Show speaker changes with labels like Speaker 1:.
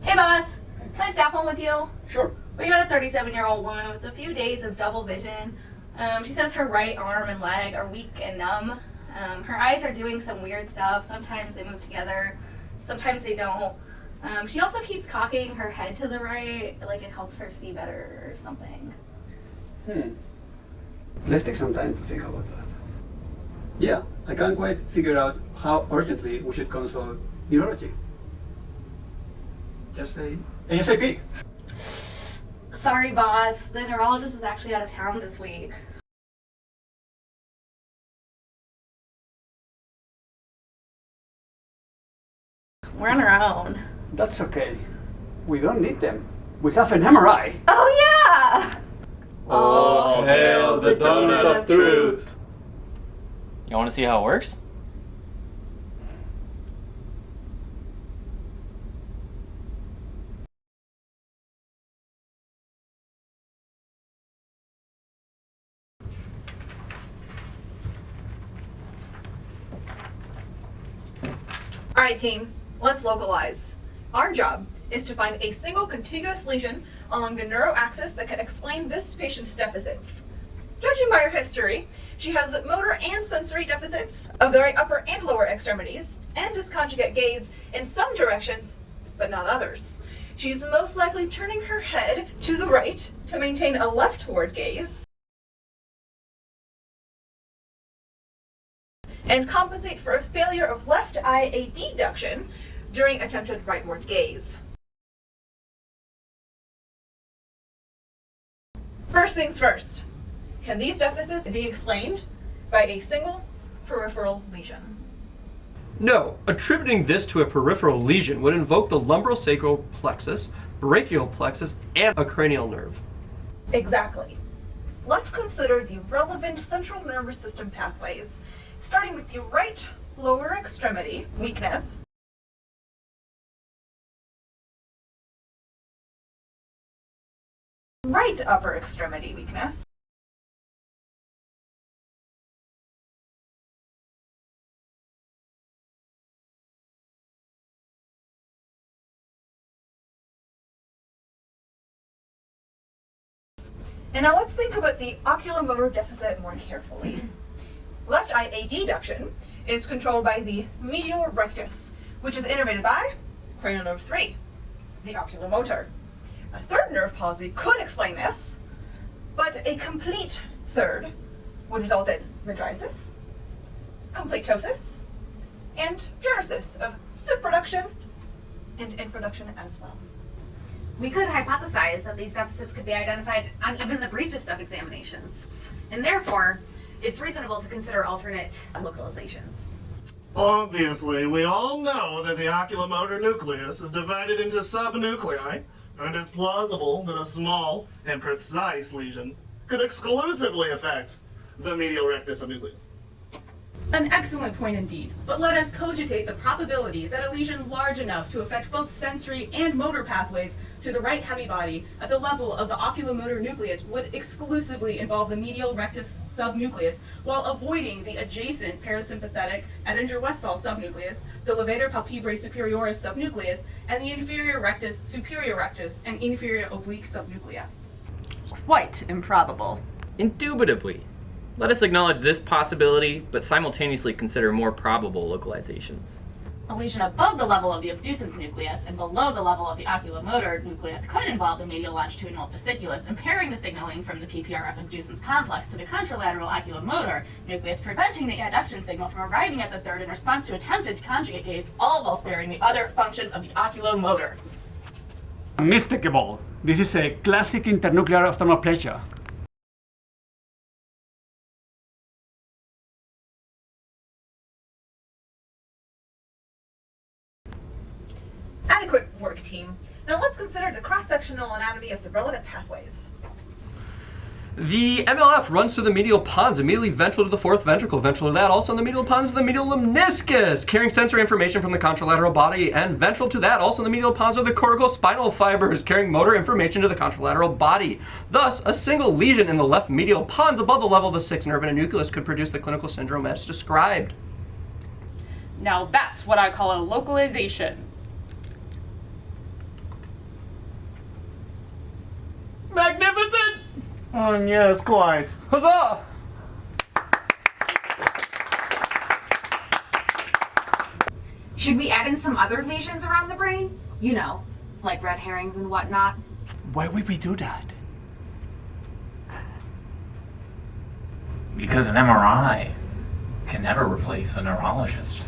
Speaker 1: Hey boss, can I staff one with you?
Speaker 2: Sure.
Speaker 1: We got a 37-year-old woman with a few days of double vision. She says her right arm and leg are weak and numb. Her eyes are doing some weird stuff. Sometimes they move together, sometimes they don't. She also keeps cocking her head to the right, like it helps her see better or something.
Speaker 2: Let's take some time to think about that. Yeah, I can't quite figure out how urgently we should consult neurology. Just say ASAP.
Speaker 1: Sorry boss, the neurologist is actually out of town this week. We're on our own.
Speaker 2: That's okay. We don't need them. We have an MRI.
Speaker 1: Oh yeah!
Speaker 3: All hail the donut of truth.
Speaker 4: You want to see how it works?
Speaker 5: Alright team, let's localize. Our job is to find a single contiguous lesion along the neuroaxis that can explain this patient's deficits. Judging by her history, she has motor and sensory deficits of the right upper and lower extremities, and disconjugate gaze in some directions, but not others. She's most likely turning her head to the right to maintain a leftward gaze, and compensate for a failure of left eye adduction during attempted rightward gaze. First things first, can these deficits be explained by a single peripheral lesion?
Speaker 3: No, attributing this to a peripheral lesion would invoke the lumbrosacral plexus, brachial plexus, and a cranial nerve.
Speaker 5: Exactly. Let's consider the relevant central nervous system pathways, starting with the right lower extremity weakness, right upper extremity weakness, and now let's think about the oculomotor deficit more carefully. Left eye adduction is controlled by the medial rectus, which is innervated by cranial nerve 3, the oculomotor. A third nerve palsy could explain this, but a complete third would result in mydriasis, completosis, and paresis of supraduction and infraduction as well.
Speaker 1: We could hypothesize that these deficits could be identified on even the briefest of examinations, and therefore, it's reasonable to consider alternate localizations.
Speaker 6: Obviously, we all know that the oculomotor nucleus is divided into subnuclei, and it's plausible that a small and precise lesion could exclusively affect the medial rectus subnucleus.
Speaker 7: An excellent point indeed, but let us cogitate the probability that a lesion large enough to affect both sensory and motor pathways to the right heavy body at the level of the oculomotor nucleus would exclusively involve the medial rectus subnucleus while avoiding the adjacent parasympathetic Edinger-Westphal subnucleus, the levator palpebrae superioris subnucleus, and the inferior rectus, superior rectus, and inferior oblique subnuclea.
Speaker 8: Quite improbable.
Speaker 4: Indubitably. Let us acknowledge this possibility, but simultaneously consider more probable localizations.
Speaker 1: A lesion above the level of the abducens nucleus and below the level of the oculomotor nucleus could involve the medial longitudinal fasciculus, impairing the signaling from the PPRF abducens complex to the contralateral oculomotor nucleus, preventing the adduction signal from arriving at the third in response to attempted conjugate gaze, all while sparing the other functions of the oculomotor.
Speaker 2: Unmistakable. This is a classic internuclear ophthalmoplegia.
Speaker 5: Adequate work, team. Now let's consider the cross-sectional anatomy of the relevant pathways.
Speaker 3: The MLF runs through the medial pons, immediately ventral to the fourth ventricle. Ventral to that, also in the medial pons, is the medial lemniscus, carrying sensory information from the contralateral body. And ventral to that, also in the medial pons, are the corticospinal fibers, carrying motor information to the contralateral body. Thus, a single lesion in the left medial pons above the level of the sixth nerve in a nucleus could produce the clinical syndrome as described.
Speaker 7: Now that's what I call a localization.
Speaker 6: Yes, quite.
Speaker 3: Huzzah!
Speaker 9: Should we add in some other lesions around the brain? You know, like red herrings and whatnot.
Speaker 10: Why would we do that? Because an MRI can never replace a neurologist.